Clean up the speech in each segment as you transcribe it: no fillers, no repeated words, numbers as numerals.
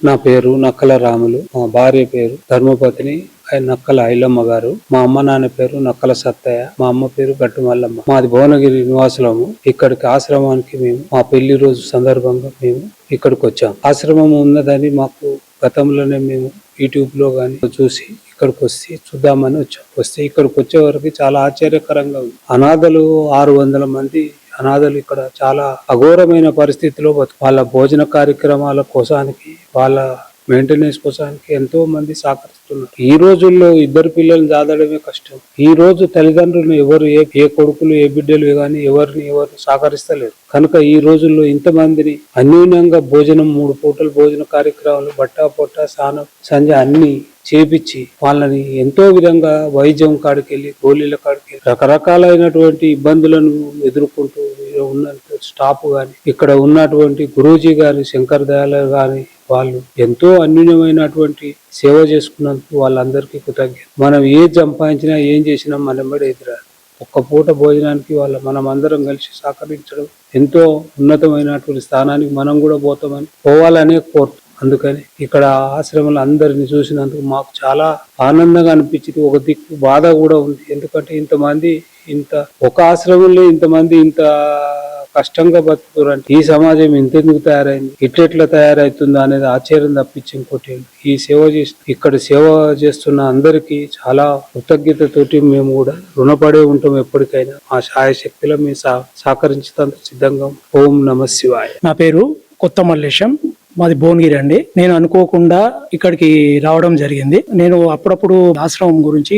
నా పేరు నక్కల రాములు. మా భార్య పేరు ధర్మపతిని, ఆయన నక్కల ఐలమ్మ గారు. మా అమ్మ నాన్న పేరు నక్కల సత్తయ్య, మా అమ్మ పేరు గట్టు మల్లమ్మ. మాది భువనగిరి నివాసులము. ఇక్కడికి ఆశ్రమానికి మేము మా పెళ్లి రోజు సందర్భంగా మేము ఇక్కడికి వచ్చాం. ఆశ్రమం ఉన్నదని మాకు గతంలోనే మేము యూట్యూబ్ లో గాని చూసి ఇక్కడికి వస్తే చూద్దామని వచ్చాం. వస్తే ఇక్కడికి వచ్చే వరకు చాలా ఆశ్చర్యకరంగా ఉంది. అనాథలు 600 మంది అనాథలు ఇక్కడ చాలా అఘోరమైన పరిస్థితిలో వాళ్ళ భోజన కార్యక్రమాల కోసానికి, వాళ్ళ మెయింటెనెన్స్ కోసానికి ఎంతో మంది సహకరిస్తున్నారు. ఈ రోజుల్లో ఇద్దరు పిల్లల్ని దాదడమే కష్టం. ఈ రోజు తల్లిదండ్రులను ఎవరు ఏ కొడుకులు ఏ బిడ్డలు గాని ఎవరు సహకరిస్తలేరు. కనుక ఈ రోజుల్లో ఇంతమందిని అన్యూన్యంగా భోజనం 3 పూటలు భోజన కార్యక్రమాలు, బట్టా పొట్ట, స్నానం, సంజ అన్ని చేపించి వాళ్ళని ఎంతో విధంగా వైద్యం కాడికెళ్ళి, గోళీల కాడికెళ్ళి రకరకాలైనటువంటి ఇబ్బందులను ఎదుర్కొంటూ ఉన్న స్టాఫ్ గాని, ఇక్కడ ఉన్నటువంటి గురూజీ గాని, శంకర్ దయాళ గాని, వాళ్ళు ఎంతో అన్యూన్యమైనటువంటి సేవ చేసుకున్నందుకు వాళ్ళందరికీ కృతజ్ఞత. మనం ఏం సంపాదించినా ఏం చేసినా మనబడి ఎదురా ఒక్క పూట భోజనానికి మనం అందరం కలిసి సహకరించడం ఎంతో ఉన్నతమైనటువంటి స్థానానికి మనం కూడా పోవాలనే కోరుతాం. అందుకని ఇక్కడ ఆశ్రమంలో అందరిని చూసినందుకు మాకు చాలా ఆనందంగా అనిపించింది. ఒక దిక్కు బాధ కూడా ఉంది. ఎందుకంటే ఒక ఆశ్రమంలో ఇంతమంది ఇంత కష్టంగా బతుకుతారంటే ఈ సమాజం ఇంతెందుకు తయారైంది, ఇట్లెట్లా తయారవుతుందో అనేది ఆశ్చర్యం తప్పించి ఇంకోటి. ఇక్కడ సేవ చేస్తున్న అందరికీ చాలా కృతజ్ఞతతోటి మేము కూడా రుణపడే ఉంటాం. ఎప్పటికైనా మా శాయశక్తిలో మేము సహకరించేందుకు సిద్ధంగా. ఓం నమ శివాయ. నా పేరు కొత్త మల్లేశం, మాది భువనగిరి అండి. నేను అనుకోకుండా ఇక్కడికి రావడం జరిగింది. నేను అప్పుడప్పుడు ఆశ్రమం గురించి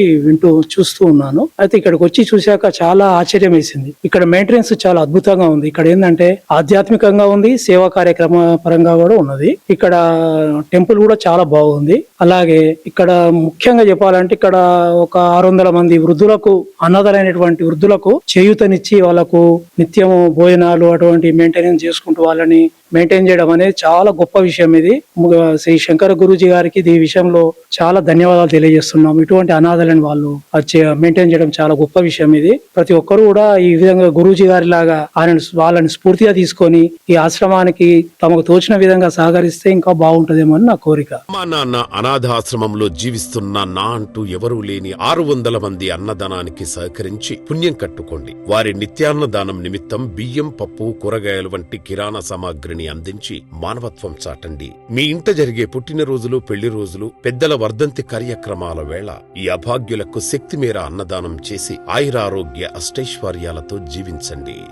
చూస్తూ ఉన్నాను. అయితే ఇక్కడికి వచ్చి చూశాక చాలా ఆశ్చర్యం వేసింది. ఇక్కడ మెయింటెనెన్స్ చాలా అద్భుతంగా ఉంది. ఇక్కడ ఏంటంటే ఆధ్యాత్మికంగా ఉంది, సేవా కార్యక్రమ పరంగా కూడా ఉన్నది. ఇక్కడ టెంపుల్ కూడా చాలా బాగుంది. అలాగే ఇక్కడ ముఖ్యంగా చెప్పాలంటే ఇక్కడ ఒక 600 మంది వృద్ధులకు, అనాథలైనటువంటి వృద్ధులకు చేయూతనిచ్చి వాళ్ళకు నిత్యము భోజనాలు అటువంటి మెయింటెనెన్స్ చేసుకుంటూ వాళ్ళని మెయింటైన్ చేయడం అనేది చాలా గొప్ప విషయం. ఇది శ్రీ శంకర గురూజీ గారికి ఈ విషయంలో చాలా ధన్యవాదాలు తెలియజేస్తున్నాం. ఇటువంటి అనాథలని వాళ్ళు మెయింటైన్ చేయడం చాలా గొప్ప విషయం. ఇది ప్రతి ఒక్కరు కూడా ఈ విధంగా గురూజీ గారి లాగా వాళ్ళని స్ఫూర్తిగా తీసుకొని ఈ ఆశ్రమానికి తమకు తోచిన విధంగా సహకరిస్తే ఇంకా బాగుంటదేమో అని నా కోరిక. మా నాన్న అనాథాశ్రమంలో జీవిస్తున్న నా అంటూ ఎవరూ లేని 600 మంది అన్నదానానికి సహకరించి పుణ్యం కట్టుకోండి. వారి నిత్యాన్నదానం నిమిత్తం బియ్యం, పప్పు, కూరగాయలు వంటి కిరాణా సామాగ్రిని అందించి మానవత్వం చాటండి. మీ ఇంట జరిగే పుట్టినరోజులు, పెళ్లి రోజులు, పెద్దల వర్ధంతి కార్యక్రమాల వేళ ఈ అభాగ్యులకు శక్తి మేర అన్నదానం చేసి ఆయురారోగ్య అష్టైశ్వర్యాలతో జీవించండి.